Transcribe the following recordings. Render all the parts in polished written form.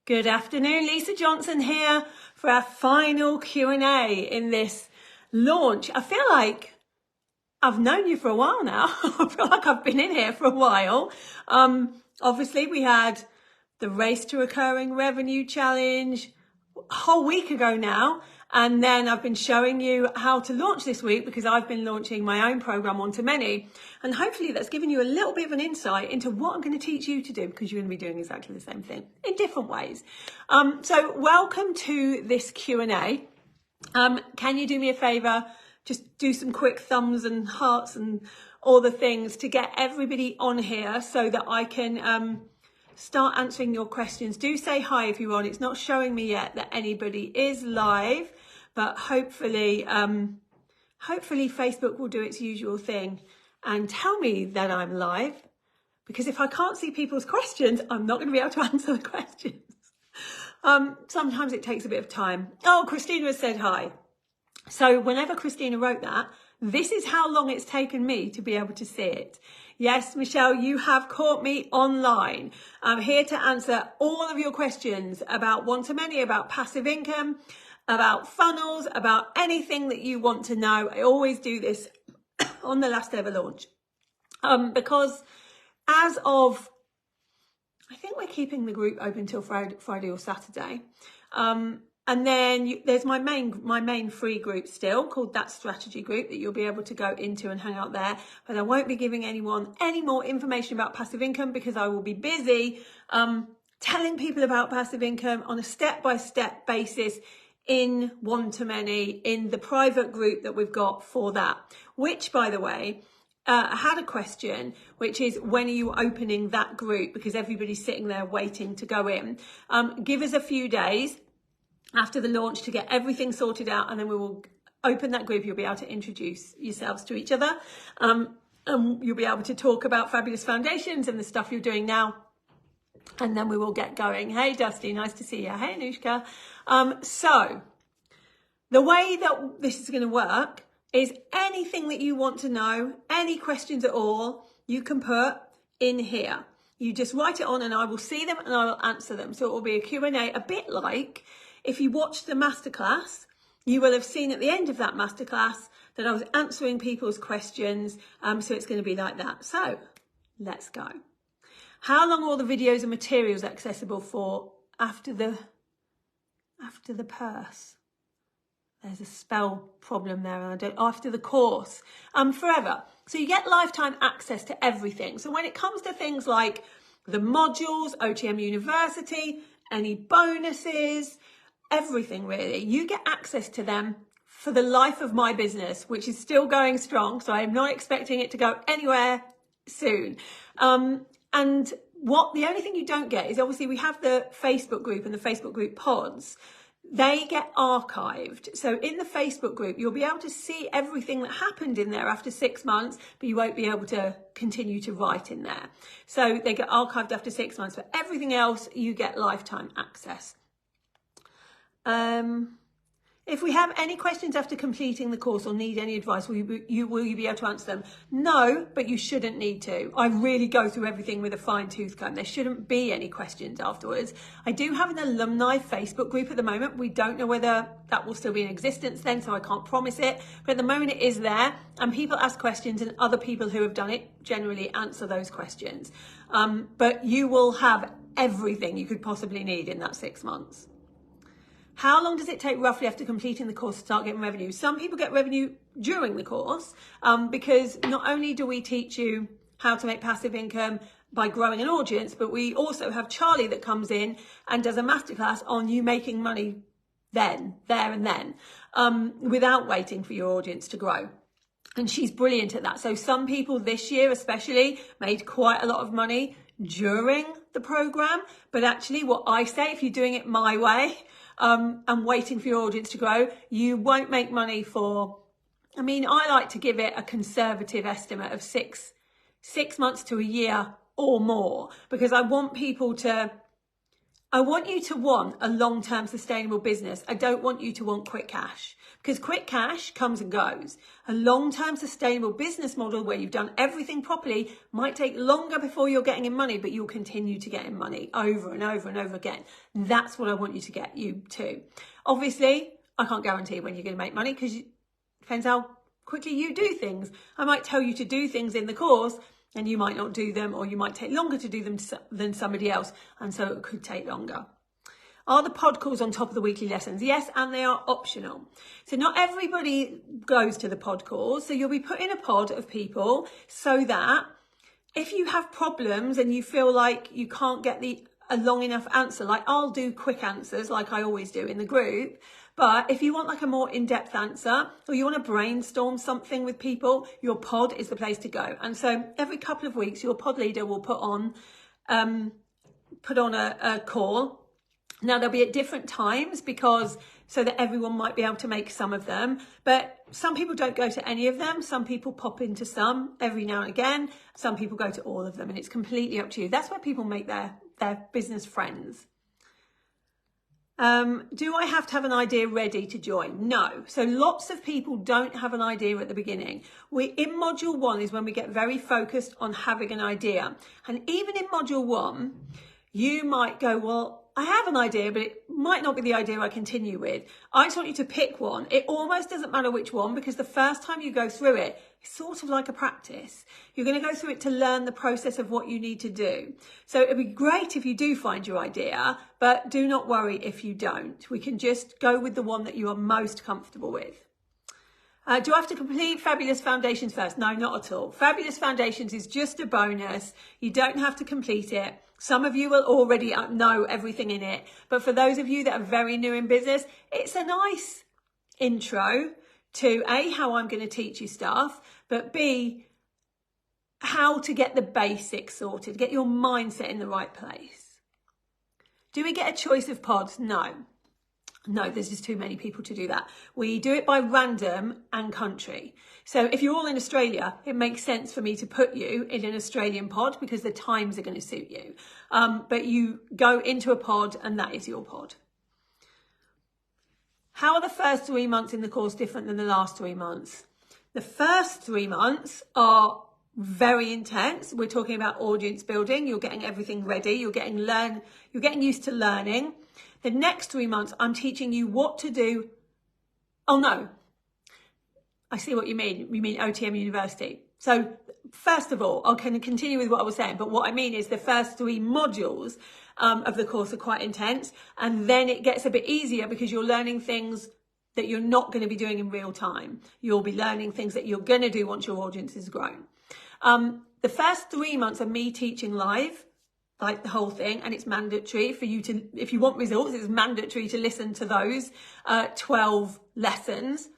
Good afternoon, Lisa Johnson here for our final Q&A in this launch. I feel like I've known you for a while now. I feel like I've been in here for a while. Obviously, we had the Race to Recurring Revenue Challenge a whole week ago now. And then I've been showing you how to launch this week because I've been launching my own program Onto Many. And hopefully that's given you a little bit of an insight into what I'm going to teach you to do because you're going to be doing exactly the same thing in different ways. So welcome to this Q&A. Can you do me a favor? Just do some quick thumbs and hearts and all the things to get everybody on here so that I can start answering your questions. Do say hi if you want. It's not showing me yet that anybody is live, but hopefully Facebook will do its usual thing and tell me that I'm live, because if I can't see people's questions, I'm not going to be able to answer the questions. Sometimes it takes a bit of time. Oh, Christina has said hi. So whenever Christina wrote that, this is how long it's taken me to be able to see it. Yes, Michelle, you have caught me online. I'm here to answer all of your questions about one-to-many, about passive income, about funnels, about anything that you want to know. I always do this on the last ever launch. Because as of, I think we're keeping the group open till Friday or Saturday. And then there's my main free group still called That Strategy Group that you'll be able to go into and hang out there. But I won't be giving anyone any more information about passive income because I will be busy telling people about passive income on a step-by-step basis in one-to-many, in the private group that we've got for that. Which, by the way, I had a question, which is when are you opening that group? Because everybody's sitting there waiting to go in. Give us a few days after the launch to get everything sorted out, and then we will open that group. You'll be able to introduce yourselves to each other, and you'll be able to talk about Fabulous Foundations and the stuff you're doing now, and then we will get going. Hey Dusty, nice to see you. Hey Anushka. So the way that this is going to work is anything that you want to know, any questions at all, you can put in here. You just write it on and I will see them and I will answer them. So it will be a Q&A, a bit like if you watched the masterclass, you will have seen at the end of that masterclass that I was answering people's questions. So it's going to be like that. So let's go. How long are all the videos and materials accessible for after the purse? There's a spell problem there, and I don't, after the course, forever. So you get lifetime access to everything. So when it comes to things like the modules, OTM University, any bonuses, everything really, you get access to them for the life of my business, which is still going strong. So I'm not expecting it to go anywhere soon. And the only thing you don't get is obviously we have the Facebook group and the Facebook group pods. They get archived. So in the Facebook group, you'll be able to see everything that happened in there after 6 months, but you won't be able to continue to write in there. So they get archived after 6 months, but everything else, you get lifetime access. If we have any questions after completing the course or need any advice, will you be able to answer them? No, but you shouldn't need to. I really go through everything with a fine-tooth comb. There shouldn't be any questions afterwards. I do have an alumni Facebook group at the moment. We don't know whether that will still be in existence then, so I can't promise it. But at the moment it is there, and people ask questions, and other people who have done it generally answer those questions. But you will have everything you could possibly need in that 6 months. How long does it take roughly after completing the course to start getting revenue? Some people get revenue during the course because not only do we teach you how to make passive income by growing an audience, but we also have Charlie that comes in and does a masterclass on you making money there and then, without waiting for your audience to grow. And she's brilliant at that. So some people this year especially made quite a lot of money during the program. But actually what I say, if you're doing it my way, and waiting for your audience to grow, you won't make money for, I mean, I like to give it a conservative estimate of six months to a year or more, because I want people to I want you to want a long-term sustainable business. I don't want you to want quick cash, because quick cash comes and goes. A long-term sustainable business model where you've done everything properly might take longer before you're getting in money, but you'll continue to get in money over and over and over again. That's what I want you to get you to. Obviously, I can't guarantee when you're going to make money, because it depends how quickly you do things. I might tell you to do things in the course and you might not do them, or you might take longer to do them than somebody else, and so it could take longer. Are the pod calls on top of the weekly lessons? Yes, and they are optional. So not everybody goes to the pod calls, so you'll be put in a pod of people so that if you have problems and you feel like you can't get a long enough answer, like I'll do quick answers like I always do in the group, but if you want like a more in-depth answer, or you want to brainstorm something with people, your pod is the place to go. And so every couple of weeks, your pod leader will put on a call. Now they'll be at different times, because so that everyone might be able to make some of them, but some people don't go to any of them. Some people pop into some every now and again. Some people go to all of them, and it's completely up to you. That's where people make their business friends. Do I have to have an idea ready to join? No. So lots of people don't have an idea at the beginning. In module 1 is when we get very focused on having an idea. And even in module 1, you might go, well, I have an idea, but it might not be the idea I continue with. I just want you to pick one. It almost doesn't matter which one, because the first time you go through it, it's sort of like a practice. You're going to go through it to learn the process of what you need to do. So it'd be great if you do find your idea, but do not worry if you don't. We can just go with the one that you are most comfortable with. Do I have to complete Fabulous Foundations first? No, not at all. Fabulous Foundations is just a bonus. You don't have to complete it. Some of you will already know everything in it, but for those of you that are very new in business, it's a nice intro to A, how I'm going to teach you stuff, but B, how to get the basics sorted, get your mindset in the right place. Do we get a choice of pods? No. No, there's just too many people to do that. We do it by random and country. So if you're all in Australia, it makes sense for me to put you in an Australian pod, because the times are going to suit you. But you go into a pod and that is your pod. How are the first 3 months in the course different than the last 3 months? The first 3 months are very intense. We're talking about audience building. You're getting everything ready. You're getting used to learning. The next 3 months, I'm teaching you what to do. Oh no, I see what you mean. You mean OTM University. So first of all, I'll continue with what I was saying, but what I mean is the first 3 modules of the course are quite intense, and then it gets a bit easier because you're learning things that you're not going to be doing in real time. You'll be learning things that you're going to do once your audience has grown. The first 3 months are me teaching live, like the whole thing, and it's mandatory for you to, if you want results, it's mandatory to listen to those 12 lessons.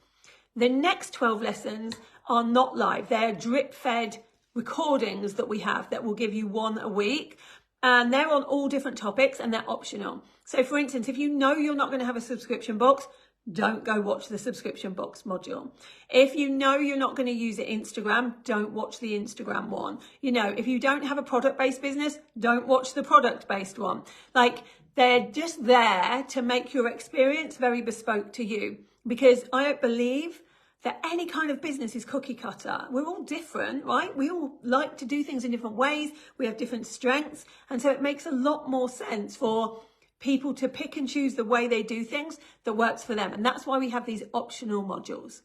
The next 12 lessons are not live. They're drip-fed recordings that we have that will give you 1 a week. And they're on all different topics, and they're optional. So for instance, if you know you're not going to have a subscription box, don't go watch the subscription box module. If you know you're not going to use it Instagram, don't watch the Instagram one. You know, if you don't have a product-based business, don't watch the product-based one. Like, they're just there to make your experience very bespoke to you. Because I don't believe that any kind of business is cookie cutter. We're all different, right? We all like to do things in different ways. We have different strengths. And so it makes a lot more sense for people to pick and choose the way they do things that works for them. And that's why we have these optional modules.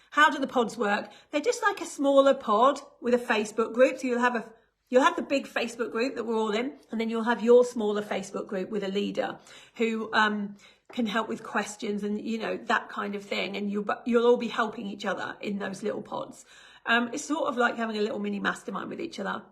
How do the pods work? They're just like a smaller pod with a Facebook group. So you'll have the big Facebook group that we're all in, and then you'll have your smaller Facebook group with a leader who can help with questions and, you know, that kind of thing. And you'll all be helping each other in those little pods. It's sort of like having a little mini mastermind with each other.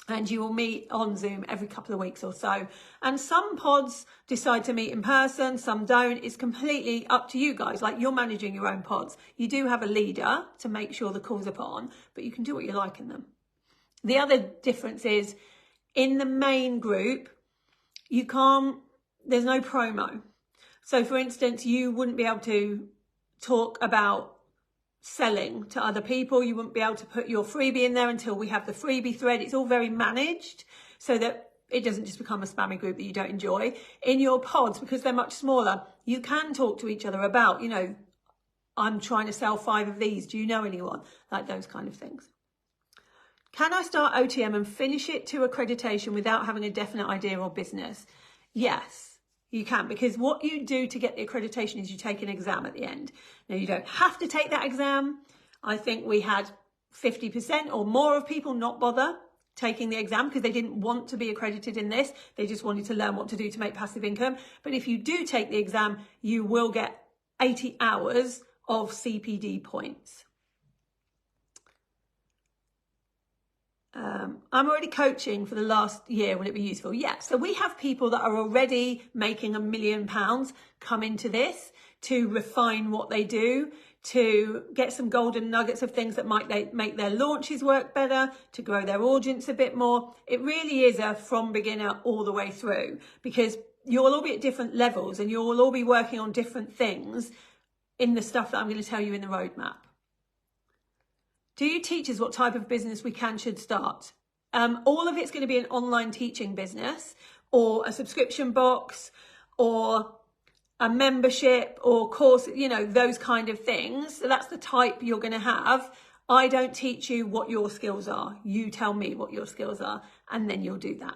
And you will meet on Zoom every couple of weeks or so. And some pods decide to meet in person, some don't. It's completely up to you guys. Like, you're managing your own pods. You do have a leader to make sure the calls are put on, but you can do what you like in them. The other difference is in the main group, there's no promo. So for instance, you wouldn't be able to talk about selling to other people. You wouldn't be able to put your freebie in there until we have the freebie thread. It's all very managed so that it doesn't just become a spammy group that you don't enjoy. In your pods, because they're much smaller, you can talk to each other about, you know, I'm trying to sell 5 of these. Do you know anyone? Like those kind of things. Can I start OTM and finish it to accreditation without having a definite idea or business? Yes, you can, because what you do to get the accreditation is you take an exam at the end. Now, you don't have to take that exam. I think we had 50% or more of people not bother taking the exam because they didn't want to be accredited in this. They just wanted to learn what to do to make passive income. But if you do take the exam, you will get 80 hours of CPD points. I'm already coaching for the last year. Will it be useful? Yeah. So we have people that are already making £1 million come into this to refine what they do, to get some golden nuggets of things that might make their launches work better, to grow their audience a bit more. It really is a from beginner all the way through, because you'll all be at different levels and you'll all be working on different things in the stuff that I'm going to tell you in the roadmap. Do you teach us what type of business we should start? All of it's going to be an online teaching business or a subscription box or a membership or course, you know, those kind of things. So that's the type you're going to have. I don't teach you what your skills are. You tell me what your skills are and then you'll do that.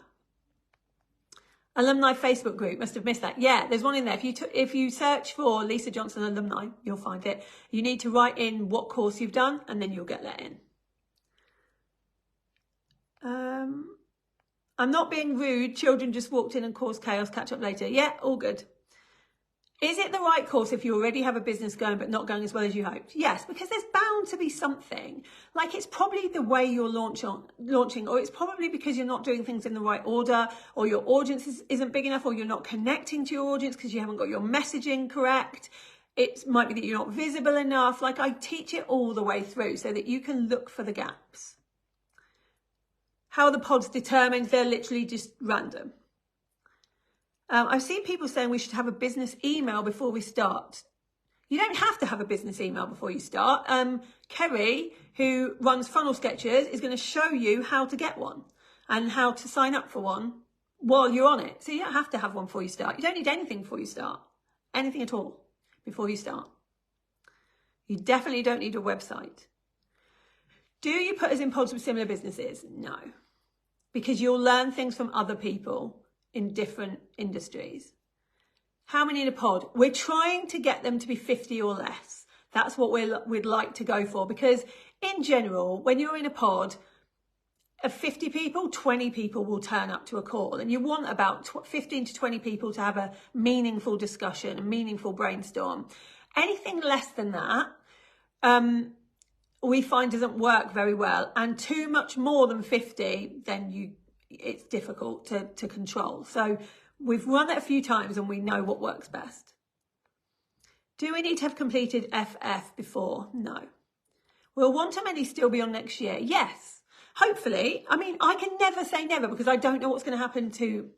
Alumni Facebook group, must have missed that. Yeah, there's one in there. If you search for Lisa Johnson Alumni, you'll find it. You need to write in what course you've done and then you'll get let in. I'm not being rude. Children just walked in and caused chaos. Catch up later. Yeah, all good. Is it the right course if you already have a business going but not going as well as you hoped? Yes, because there's bound to be something. Like it's probably the way you're launching, or it's probably because you're not doing things in the right order, or your audience isn't big enough, or you're not connecting to your audience because you haven't got your messaging correct. It might be that you're not visible enough. Like I teach it all the way through so that you can look for the gaps. How are the pods determined? They're literally just random. I've seen people saying we should have a business email before we start. You don't have to have a business email before you start. Kerry, who runs Funnel Sketchers, is going to show you how to get one and how to sign up for one while you're on it. So you don't have to have one before you start. You don't need anything before you start. Anything at all before you start. You definitely don't need a website. Do you put us in pods with similar businesses? No. Because you'll learn things from other people in different industries. How many in a pod? We're trying to get them to be 50 or less. That's what we'd like to go for, because in general, when you're in a pod of 50 people, 20 people will turn up to a call, and you want about 15 to 20 people to have a meaningful discussion, a meaningful brainstorm. Anything less than that, we find doesn't work very well, and too much more than 50, then it's difficult to control. So we've run it a few times and we know what works best. Do we need to have completed FF before? No. Will One to Many still be on next year? Yes, hopefully. I mean, I can never say never because I don't know what's going to happen to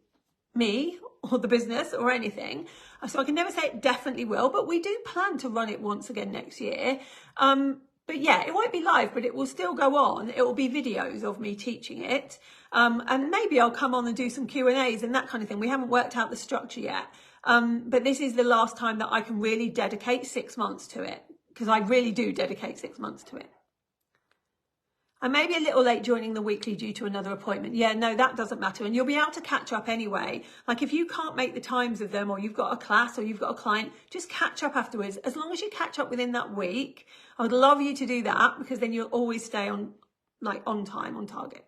me or the business or anything. So I can never say it definitely will, but we do plan to run it once again next year. But yeah, it won't be live, but it will still go on. It will be videos of me teaching it. And maybe I'll come on and do some Q&As and that kind of thing. We haven't worked out the structure yet. But this is the last time that I can really dedicate 6 months to it, because I really do dedicate 6 months to it. I may be a little late joining the weekly due to another appointment. Yeah, no, that doesn't matter. And you'll be able to catch up anyway. Like if you can't make the times of them, or you've got a class or you've got a client, just catch up afterwards. As long as you catch up within that week, I would love you to do that, because then you'll always stay on time, on target.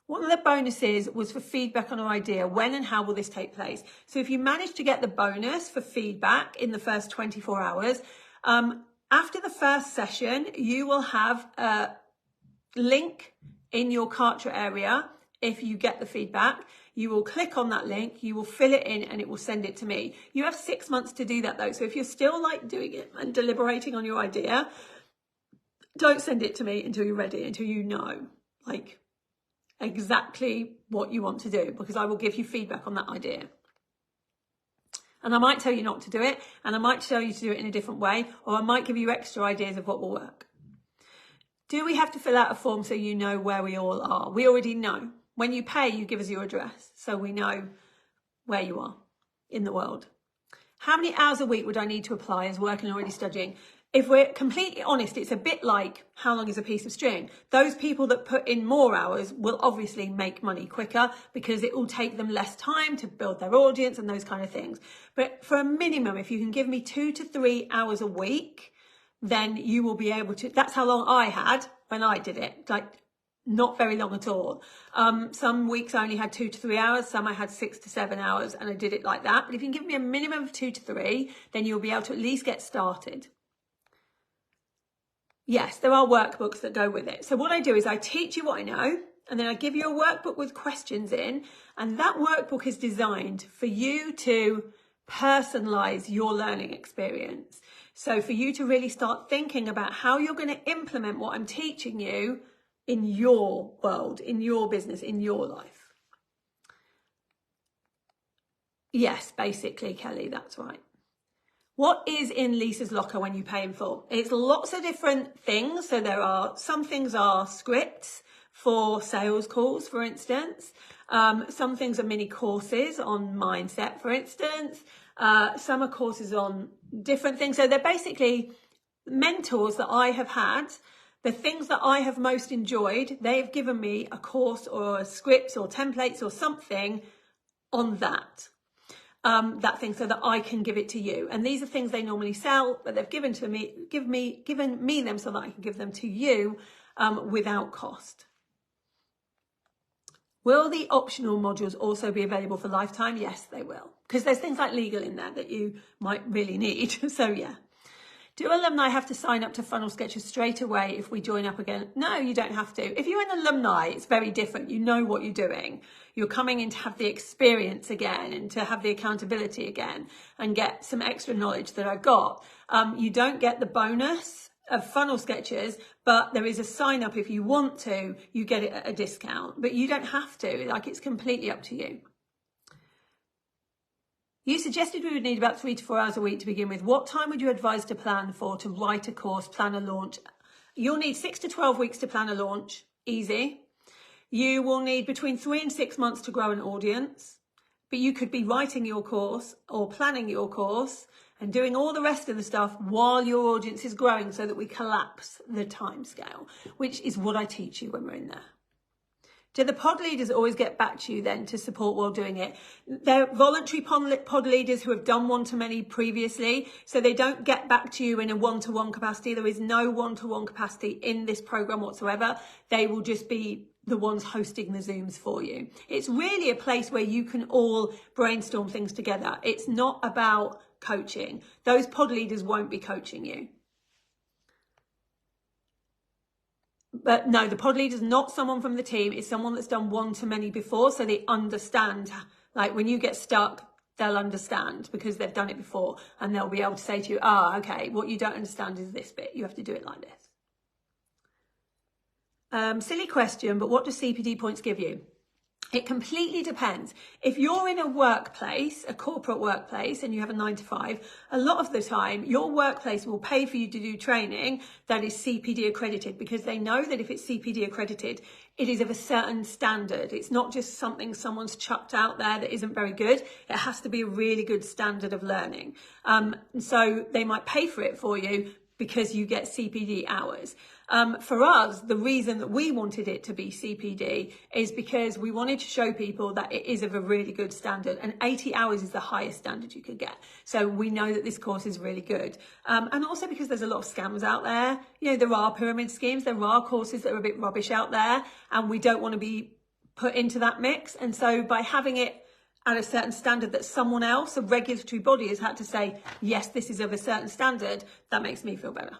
One of the bonuses was for feedback on our idea. When and how will this take place? So if you manage to get the bonus for feedback in the first 24 hours, after the first session, you will have a link in your Kartra area. If you get the feedback, you will click on that link, you will fill it in, and it will send it to me. You have 6 months to do that though. So if you're still doing it and deliberating on your idea, don't send it to me until you're ready, until you know exactly what you want to do, because I will give you feedback on that idea. And I might tell you not to do it, and I might tell you to do it in a different way, or I might give you extra ideas of what will work. Do we have to fill out a form so you know where we all are? We already know When you pay, you give us your address so we know where you are in the world. How many hours a week would I need to apply as working and already studying? If we're completely honest, it's a bit like how long is a piece of string? Those people that put in more hours will obviously make money quicker because it will take them less time to build their audience and those kind of things. But for a minimum, if you can give me 2 to 3 hours a week, then you will be able to, that's how long I had when I did it, like not very long at all. Some weeks I only had 2 to 3 hours, some I had 6 to 7 hours, and I did it like that. But if you can give me a minimum of 2 to 3, then you'll be able to at least get started. Yes, there are workbooks that go with it. So what I do is I teach you what I know, and then I give you a workbook with questions in, and that workbook is designed for you to personalize your learning experience. So for you to really start thinking about how you're going to implement what I'm teaching you in your world, in your business, in your life. Yes, basically, Kelly, that's right. What is in Lisa's locker when you pay in full? It's lots of different things. So there are, some things are scripts for sales calls, for instance. Some things are mini courses on mindset, for instance. Some are courses on different things. So they're basically mentors that I have had. The things that I have most enjoyed, they've given me a course or scripts or templates or something on that. That thing so that I can give it to you. And these are things they normally sell, but they've given me them so that I can give them to you without cost. Will the optional modules also be available for lifetime? Yes, they will. Because there's things like legal in there that you might really need. So yeah. Do alumni have to sign up to Funnel Sketches straight away if we join up again? No, you don't have to. If you're an alumni, it's very different. You know what you're doing. You're coming in to have the experience again and to have the accountability again and get some extra knowledge that I've got. You don't get the bonus of Funnel Sketches, but there is a sign up if you want to. You get it at a discount, but you don't have to. Like, it's completely up to you. You suggested we would need about 3 to 4 hours a week to begin with. What time would you advise to plan for to write a course, plan a launch? You'll need 6 to 12 weeks to plan a launch. Easy. You will need between 3 and 6 months to grow an audience. But you could be writing your course or planning your course and doing all the rest of the stuff while your audience is growing so that we collapse the timescale, which is what I teach you when we're in there. Do the pod leaders always get back to you then to support while doing it? They're voluntary pod leaders who have done one-to-many previously, so they don't get back to you in a one-to-one capacity. There is no one-to-one capacity in this program whatsoever. They will just be the ones hosting the Zooms for you. It's really a place where you can all brainstorm things together. It's not about coaching. Those pod leaders won't be coaching you. But no, the pod leader is not someone from the team. It's someone that's done one-to-many before, so they understand. Like, when you get stuck, they'll understand because they've done it before, and they'll be able to say to you, okay, what you don't understand is this bit. You have to do it like this. Silly question, but what do CPD points give you? It completely depends. If you're in a workplace, a corporate workplace, and you have a 9 to 5, a lot of the time your workplace will pay for you to do training that is CPD accredited, because they know that if it's CPD accredited, it is of a certain standard. It's not just something someone's chucked out there that isn't very good. It has to be a really good standard of learning. So they might pay for it for you because you get CPD hours. For us, the reason that we wanted it to be CPD is because we wanted to show people that it is of a really good standard, and 80 hours is the highest standard you could get. So we know that this course is really good. And also because there's a lot of scams out there. You know, there are pyramid schemes, there are courses that are a bit rubbish out there, and we don't want to be put into that mix. And so by having it at a certain standard that someone else, a regulatory body, has had to say, yes, this is of a certain standard, that makes me feel better.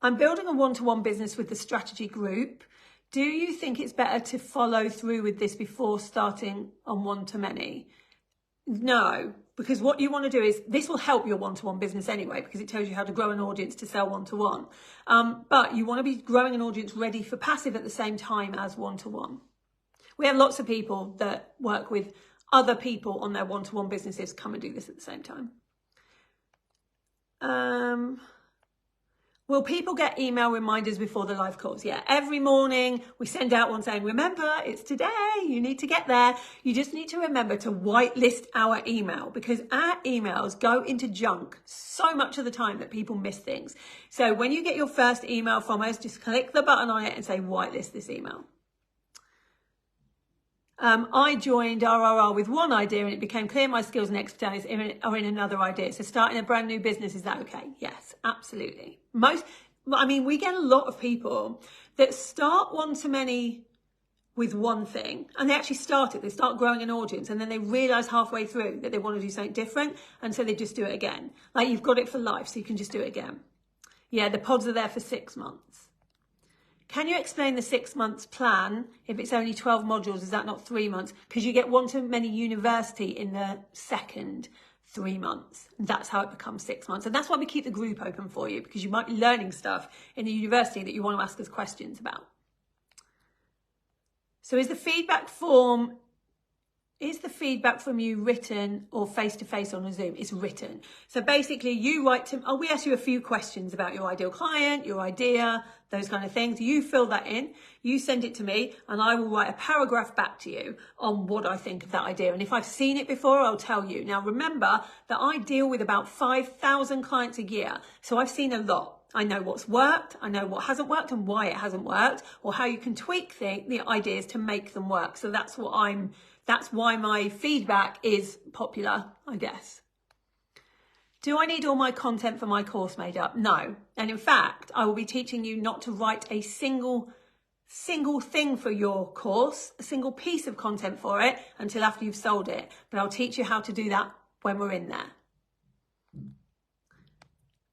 I'm building a one-to-one business with the strategy group. Do you think it's better to follow through with this before starting on one-to-many? No, because what you want to do is, this will help your one-to-one business anyway, because it tells you how to grow an audience to sell one-to-one. But you want to be growing an audience ready for passive at the same time as one-to-one. We have lots of people that work with other people on their one-to-one businesses come and do this at the same time. Will people get email reminders before the live calls? Yeah, every morning we send out one saying, remember, it's today, you need to get there. You just need to remember to whitelist our email, because our emails go into junk so much of the time that people miss things. So when you get your first email from us, just click the button on it and say, whitelist this email. I joined RRR with one idea and it became clear my skills and expertise are in another idea. So starting a brand new business, is that okay? Yes, absolutely. We get a lot of people that start one-to-many with one thing and they actually they start growing an audience, and then they realize halfway through that they want to do something different. And so they just do it again. Like, you've got it for life, so you can just do it again. Yeah, the pods are there for 6 months. Can you explain the 6 months plan? If it's only 12 modules, is that not 3 months? Because you get one-to-many university in the second 3 months. That's how it becomes 6 months. And that's why we keep the group open for you, because you might be learning stuff in the university that you want to ask us questions about. So is the feedback from you written or face-to-face on a Zoom? It's written. So basically you write to, we ask you a few questions about your ideal client, your idea, those kind of things. You fill that in, you send it to me, and I will write a paragraph back to you on what I think of that idea. And if I've seen it before, I'll tell you. Now remember that I deal with about 5,000 clients a year. So I've seen a lot. I know what's worked, I know what hasn't worked and why it hasn't worked, or how you can tweak the ideas to make them work. So that's why my feedback is popular, I guess. Do I need all my content for my course made up? No. And in fact, I will be teaching you not to write a single thing for your course, a single piece of content for it, until after you've sold it. But I'll teach you how to do that when we're in there.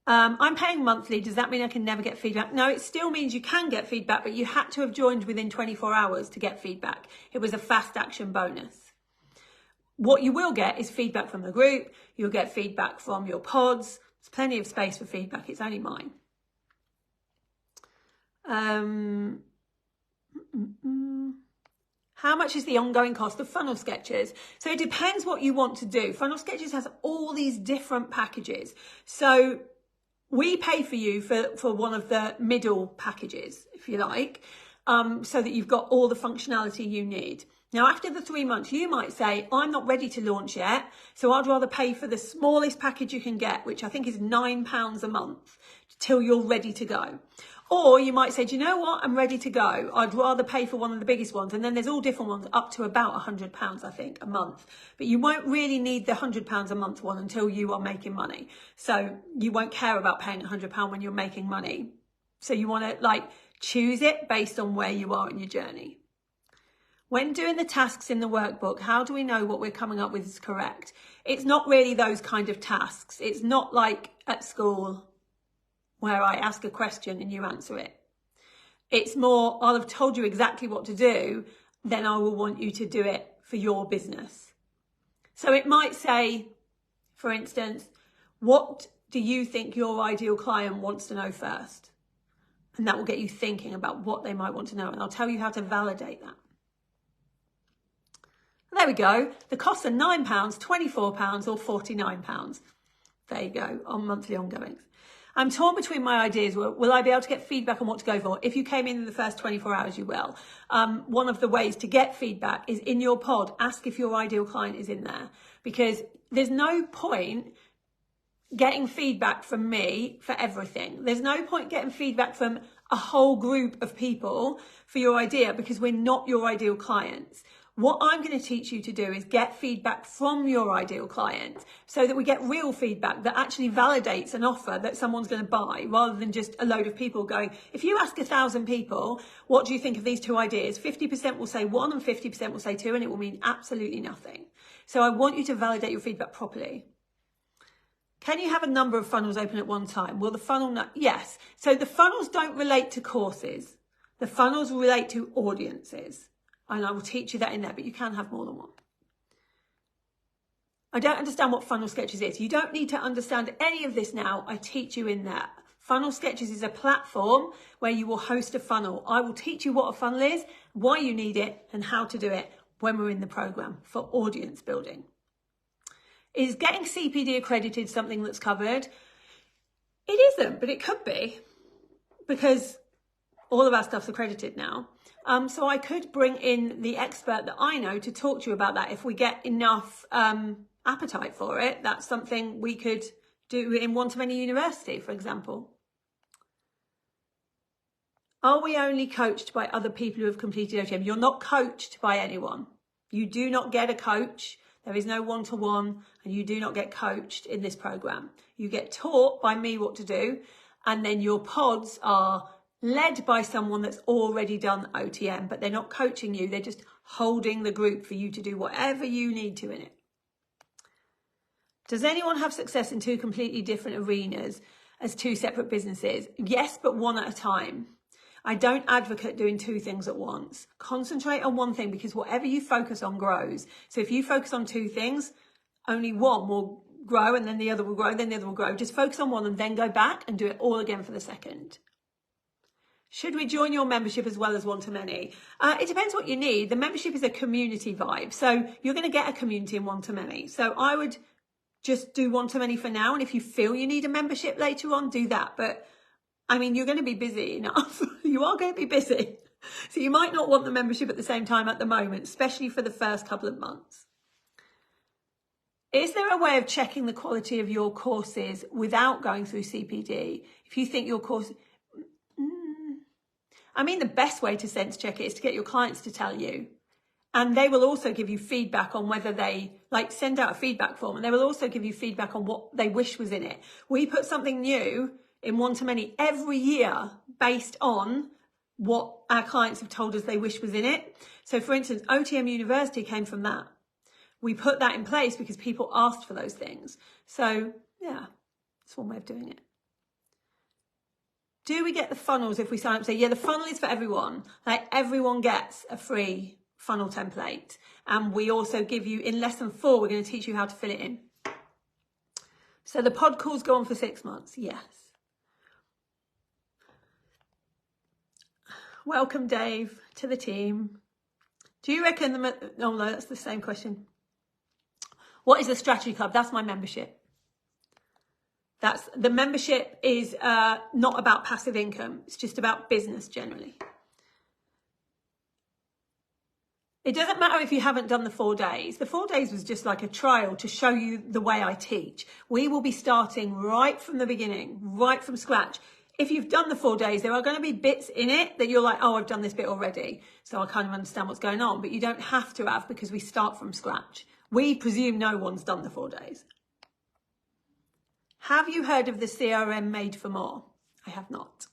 I'm paying monthly. Does that mean I can never get feedback? No, it still means you can get feedback, but you had to have joined within 24 hours to get feedback. It was a fast action bonus. What you will get is feedback from the group. You'll get feedback from your pods. There's plenty of space for feedback. It's only mine. How much is the ongoing cost of funnel sketches? So it depends what you want to do. Funnel sketches has all these different packages. So we pay for you for one of the middle packages, if you like, so that you've got all the functionality you need. Now, after the 3 months, you might say, I'm not ready to launch yet, so I'd rather pay for the smallest package you can get, which I think is £9 a month, till you're ready to go. Or you might say, do you know what? I'm ready to go. I'd rather pay for one of the biggest ones. And then there's all different ones up to about £100, I think, a month. But you won't really need the £100 a month one until you are making money. So you won't care about paying £100 when you're making money. So you want to choose it based on where you are in your journey. When doing the tasks in the workbook, how do we know what we're coming up with is correct? It's not really those kind of tasks. It's not like at school where I ask a question and you answer it. It's more, I'll have told you exactly what to do, then I will want you to do it for your business. So it might say, for instance, what do you think your ideal client wants to know first? And that will get you thinking about what they might want to know. And I'll tell you how to validate that. There we go. The costs are £9, £24 or £49. There you go, on monthly ongoings. I'm torn between my ideas. Will I be able to get feedback on what to go for? If you came in the first 24 hours, you will. One of the ways to get feedback is in your pod. Ask if your ideal client is in there, because there's no point getting feedback from me for everything. There's no point getting feedback from a whole group of people for your idea, because we're not your ideal clients. What I'm going to teach you to do is get feedback from your ideal client, so that we get real feedback that actually validates an offer that someone's going to buy, rather than just a load of people going, if you ask 1,000 people, what do you think of these two ideas? 50% will say one and 50% will say two, and it will mean absolutely nothing. So I want you to validate your feedback properly. Can you have a number of funnels open at one time? Will the funnel, yes. So the funnels don't relate to courses. The funnels relate to audiences. And I will teach you that in there, but you can have more than one. I don't understand what funnel sketches is. You don't need to understand any of this now. I teach you in there. Funnel sketches is a platform where you will host a funnel. I will teach you what a funnel is, why you need it, and how to do it when we're in the program for audience building. Is getting CPD accredited something that's covered? It isn't, but it could be. because all of our stuff's accredited now. So I could bring in the expert that I know to talk to you about that. If we get enough appetite for it, that's something we could do in one-to-many university, for example. Are we only coached by other people who have completed OTM? You're not coached by anyone. You do not get a coach. There is no one-to-one, and you do not get coached in this program. You get taught by me what to do, and then your pods are led by someone that's already done OTM, but they're not coaching you. They're just holding the group for you to do whatever you need to in it. Does anyone have success in two completely different arenas as two separate businesses? Yes, but one at a time. I don't advocate doing two things at once. Concentrate on one thing, because whatever you focus on grows. So if you focus on two things, only one will grow and then the other will grow, then the other will grow. Just focus on one and then go back and do it all again for the second. Should we join your membership as well as one-to-many? It depends what you need. The membership is a community vibe. So you're going to get a community in one-to-many. So I would just do one-to-many for now. And if you feel you need a membership later on, do that. But I mean, you're going to be busy enough. You are going to be busy. So you might not want the membership at the same time at the moment, especially for the first couple of months. Is there a way of checking the quality of your courses without going through CPD? If you think your course... I mean, the best way to sense check it is to get your clients to tell you. And they will also give you feedback on whether they, like, send out a feedback form, and they will also give you feedback on what they wish was in it. We put something new in one-to-many every year based on what our clients have told us they wish was in it. So for instance, OTM University came from that. We put that in place because people asked for those things. So yeah, that's one way of doing it. Do we get the funnels if we sign up? So yeah, the funnel is for everyone. Like, everyone gets a free funnel template. And we also give you, in lesson 4, we're going to teach you how to fill it in. So the pod calls go on for 6 months. Yes. Welcome, Dave, to the team. Do you reckon no, that's the same question. What is the strategy club? That's my membership. The membership is not about passive income. It's just about business generally. It doesn't matter if you haven't done the 4 days. The 4 days was just like a trial to show you the way I teach. We will be starting right from the beginning, right from scratch. If you've done the 4 days, there are going to be bits in it that you're like, oh, I've done this bit already, so I kind of understand what's going on. But you don't have to have, because we start from scratch. We presume no one's done the 4 days. Have you heard of the CRM Made for More? I have not.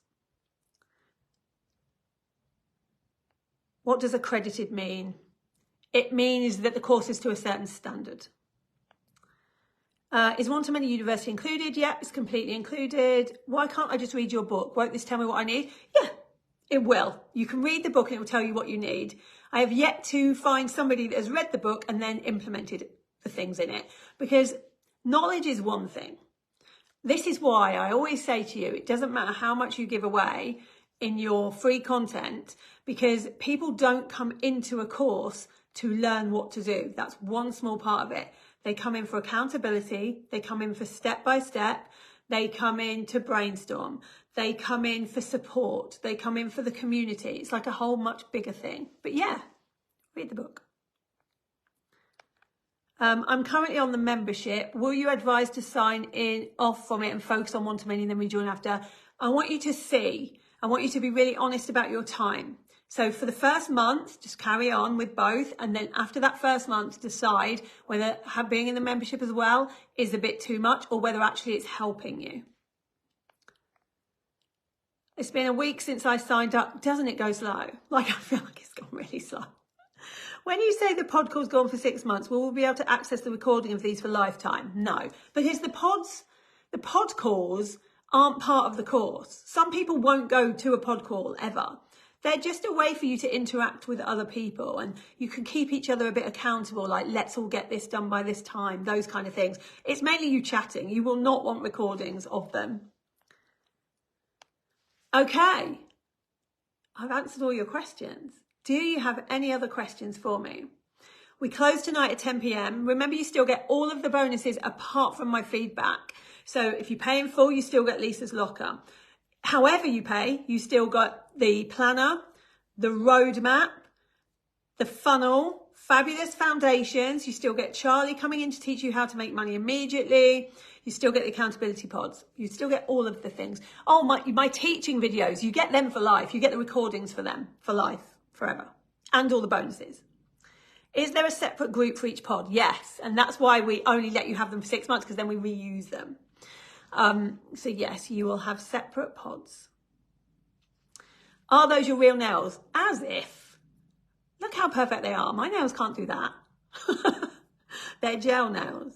What does accredited mean? It means that the course is to a certain standard. Is one-to-many university included? Yeah, it's completely included. Why can't I just read your book? Won't this tell me what I need? Yeah, it will. You can read the book and it will tell you what you need. I have yet to find somebody that has read the book and then implemented the things in it, because knowledge is one thing. This is why I always say to you, it doesn't matter how much you give away in your free content, because people don't come into a course to learn what to do. That's one small part of it. They come in for accountability. They come in for step-by-step. They come in to brainstorm. They come in for support. They come in for the community. It's like a whole much bigger thing. But yeah, read the book. I'm currently on the membership. Will you advise to sign in off from it and focus on one-to-many and then rejoin after? I want you to see. I want you to be really honest about your time. So for the first month, just carry on with both. And then after that first month, decide whether being in the membership as well is a bit too much, or whether actually it's helping you. It's been a week since I signed up. Doesn't it go slow? Like, I feel like it's gone really slow. When you say the pod call's gone for 6 months, will we be able to access the recording of these for lifetime? No, because the pod calls aren't part of the course. Some people won't go to a pod call ever. They're just a way for you to interact with other people, and you can keep each other a bit accountable, like, let's all get this done by this time, those kind of things. It's mainly you chatting. You will not want recordings of them. Okay, I've answered all your questions. Do you have any other questions for me? We close tonight at 10 p.m. Remember, you still get all of the bonuses apart from my feedback. So if you pay in full, you still get Lisa's locker. however you pay, you still got the planner, the roadmap, the funnel, fabulous foundations. You still get Charlie coming in to teach you how to make money immediately. You still get the accountability pods. You still get all of the things. Oh, my teaching videos, you get them for life. You get the recordings for them for life, forever. And all the bonuses. Is there a separate group for each pod? Yes. And that's why we only let you have them for 6 months, because then we reuse them. So yes, you will have separate pods. Are those your real nails? As if. Look how perfect they are. My nails can't do that. They're gel nails.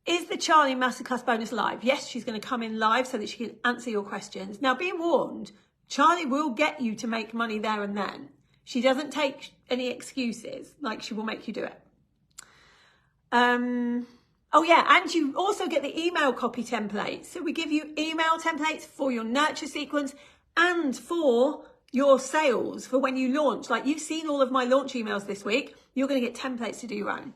Is the Charlie Masterclass bonus live? Yes, she's going to come in live so that she can answer your questions. Now, be warned, Charlie will get you to make money there and then. She doesn't take any excuses, like she will make you do it. Oh yeah, and you also get the email copy templates. So we give you email templates for your nurture sequence and for your sales, for when you launch. Like, you've seen all of my launch emails this week. You're going to get templates to do your own.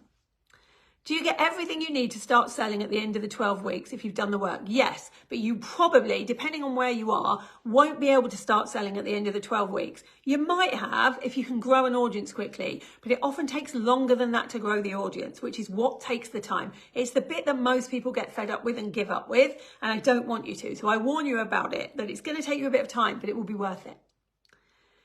Do you get everything you need to start selling at the end of the 12 weeks if you've done the work? Yes, but you probably, depending on where you are, won't be able to start selling at the end of the 12 weeks. You might have if you can grow an audience quickly, but it often takes longer than that to grow the audience, which is what takes the time. It's the bit that most people get fed up with and give up with, and I don't want you to. So I warn you about it, that it's going to take you a bit of time, but it will be worth it.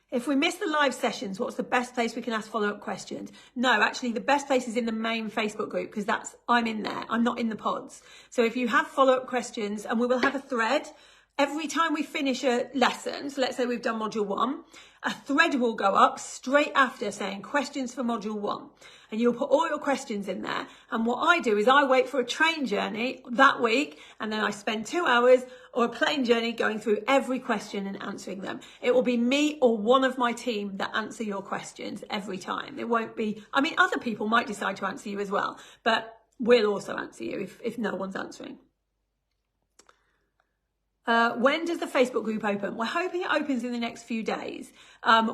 If we miss the live sessions, what's the best place we can ask follow-up questions? No, actually, the best place is in the main Facebook group, because I'm in there. I'm not in the pods. So if you have follow-up questions, and we will have a thread every time we finish a lesson. So let's say we've done module 1, a thread will go up straight after saying questions for module 1. And you'll put all your questions in there. And what I do is I wait for a train journey that week, and then I spend 2 hours or a plane journey going through every question and answering them. It will be me or one of my team that answer your questions every time. It won't be, I mean, other people might decide to answer you as well, but we'll also answer you if no one's answering. When does the Facebook group open? We're hoping it opens in the next few days.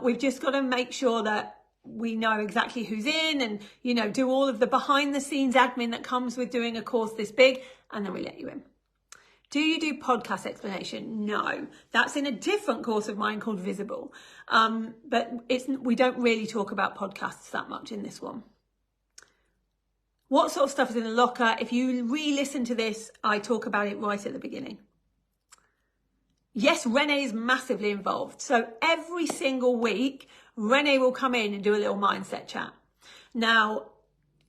We've just got to make sure that we know exactly who's in and, you know, do all of the behind the scenes admin that comes with doing a course this big, and then we let you in. Do you do podcast explanation? No, that's in a different course of mine called Visible. But we don't really talk about podcasts that much in this one. What sort of stuff is in the locker? If you re-listen to this, I talk about it right at the beginning. Yes, Renee is massively involved. So every single week, Renee will come in and do a little mindset chat. Now,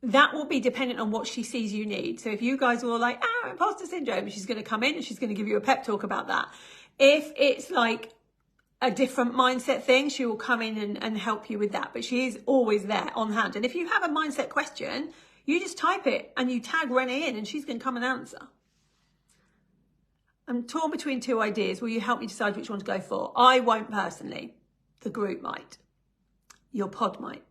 that will be dependent on what she sees you need. So if you guys are all like, imposter syndrome, she's going to come in and she's going to give you a pep talk about that. If it's like a different mindset thing, she will come in and help you with that. But she is always there on hand. And if you have a mindset question, you just type it and you tag Renee in and she's going to come and answer. I'm torn between 2 ideas. Will you help me decide which one to go for? I won't personally. The group might. Your pod might.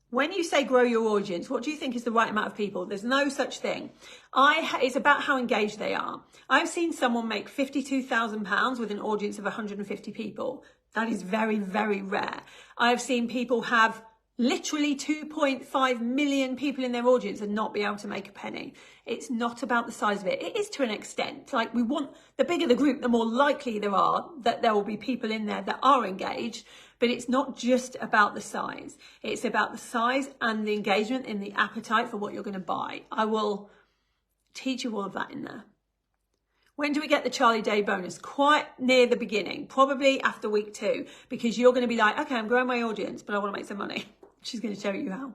When you say grow your audience, what do you think is the right amount of people? There's no such thing. It's about how engaged they are. I've seen someone make £52,000 with an audience of 150 people. That is very, very rare. I've seen people have literally 2.5 million people in their audience and not be able to make a penny. It's not about the size of it. It is to an extent. Like, we want, the bigger the group, the more likely there are that there will be people in there that are engaged. But it's not just about the size. It's about the size and the engagement and the appetite for what you're going to buy. I will teach you all of that in there. When do we get the Charlie Day bonus? Quite near the beginning, probably after week 2, because you're going to be like, okay, I'm growing my audience, but I want to make some money. She's going to show you how.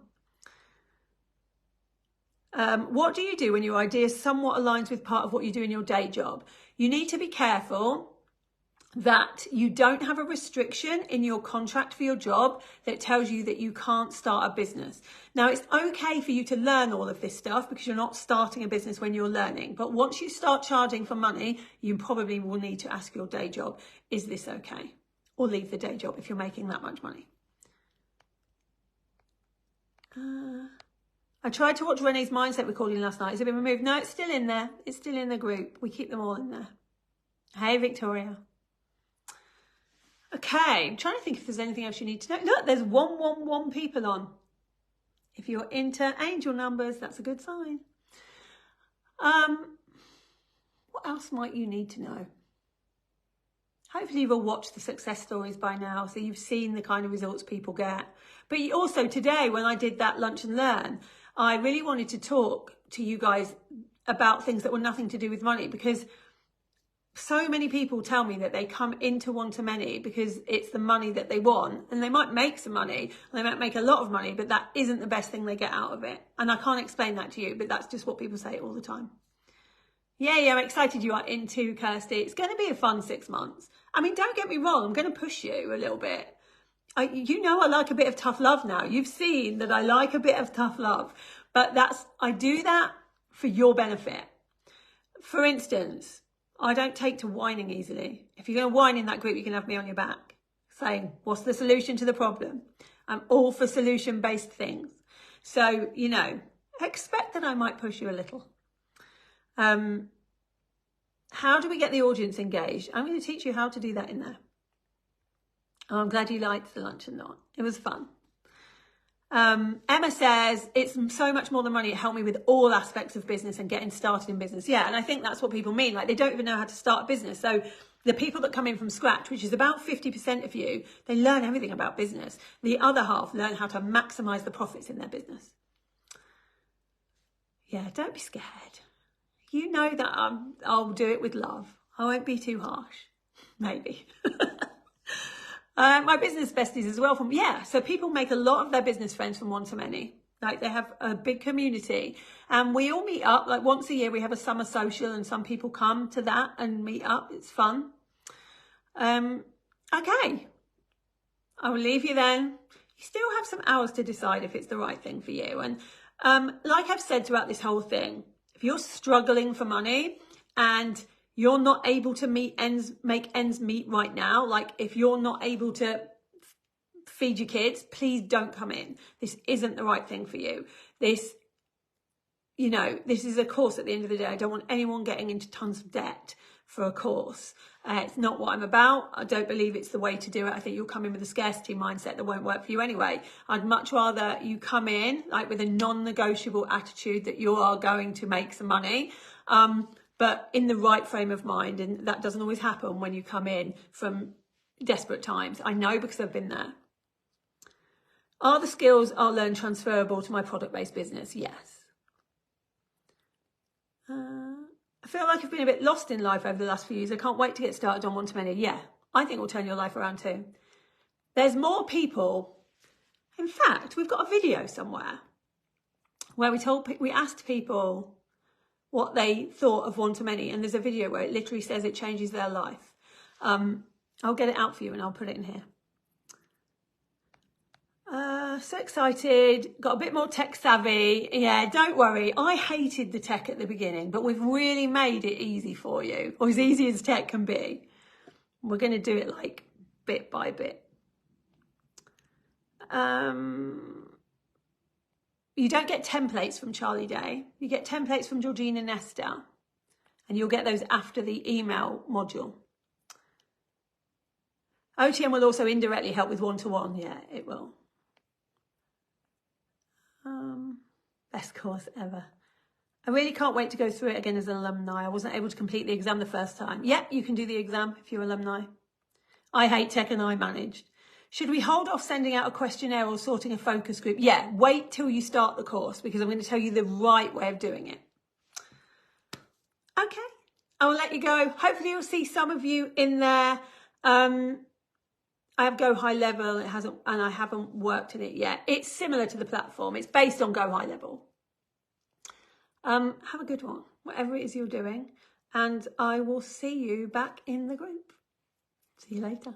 What do you do when your idea somewhat aligns with part of what you do in your day job? You need to be careful that you don't have a restriction in your contract for your job that tells you that you can't start a business. Now, it's okay for you to learn all of this stuff because you're not starting a business when you're learning. But once you start charging for money, you probably will need to ask your day job, is this okay? Or leave the day job if you're making that much money. I tried to watch Renee's mindset recording last night. Has it been removed? No, it's still in there. It's still in the group. We keep them all in there. Hey, Victoria. Okay, I'm trying to think if there's anything else you need to know. Look, there's 111 people on. If you're into angel numbers, that's a good sign. What else might you need to know? Hopefully you've all watched the success stories by now, so you've seen the kind of results people get. But also today, when I did that lunch and learn, I really wanted to talk to you guys about things that were nothing to do with money, because so many people tell me that they come into one-to-many because it's the money that they want, and they might make some money, they might make a lot of money, but that isn't the best thing they get out of it. And I can't explain that to you, but that's just what people say all the time. Yeah, I'm excited you are in too, Kirsty. It's going to be a fun 6 months. I mean, don't get me wrong, I'm going to push you a little bit. You know I like a bit of tough love now. You've seen that I like a bit of tough love. But I do that for your benefit. For instance, I don't take to whining easily. If you're going to whine in that group, you can have me on your back saying, what's the solution to the problem? I'm all for solution-based things. So, you know, expect that I might push you a little. How do we get the audience engaged? I'm going to teach you how to do that in there. Oh, I'm glad you liked the lunch and learn. It was fun. Emma says, it's so much more than money. It helped me with all aspects of business and getting started in business. Yeah, and I think that's what people mean. Like, they don't even know how to start a business. So the people that come in from scratch, which is about 50% of you, they learn everything about business. The other half learn how to maximize the profits in their business. Yeah, don't be scared. You know that I'll do it with love. I won't be too harsh. Maybe. My business besties as well so people make a lot of their business friends from one-to-many. Like, they have a big community, and we all meet up. Like, once a year we have a summer social, and some people come to that and meet up. It's fun. Okay. I will leave you then. You still have some hours to decide if it's the right thing for you. And like I've said throughout this whole thing, if you're struggling for money and you're not able to make ends meet right now, like if you're not able to feed your kids, please don't come in. This isn't the right thing for you. This is a course at the end of the day. I don't want anyone getting into tons of debt for a course. It's not what I'm about. I don't believe it's the way to do it. I think you'll come in with a scarcity mindset that won't work for you anyway. I'd much rather you come in like with a non-negotiable attitude that you are going to make some money, but in the right frame of mind. And that doesn't always happen when you come in from desperate times. I know, because I've been there. Are the skills I'll learn transferable to my product-based business? Yes. I feel like I've been a bit lost in life over the last few years. I can't wait to get started on one-to-many. Yeah, I think we'll turn your life around too. There's more people. In fact, we've got a video somewhere where we asked people what they thought of one-to-many, and there's a video where it literally says it changes their life. I'll get it out for you and I'll put it in here. So excited, got a bit more tech savvy. Yeah, don't worry. I hated the tech at the beginning, but we've really made it easy for you, or as easy as tech can be. We're going to do it like bit by bit. You don't get templates from Charlie Day. You get templates from Georgina Nesta, and you'll get those after the email module. OTM will also indirectly help with one-to-one. Yeah, it will. Best course ever. I really can't wait to go through it again as an alumni. I wasn't able to complete the exam the first time. Yeah, you can do the exam if you're alumni. I hate tech and I managed. Should we hold off sending out a questionnaire or sorting a focus group? Yeah, wait till you start the course, because I'm going to tell you the right way of doing it. Okay, I will let you go. Hopefully you'll see some of you in there. I have Go High Level, and I haven't worked in it yet. It's similar to the platform. It's based on Go High Level. Have a good one, whatever it is you're doing, and I will see you back in the group. See you later.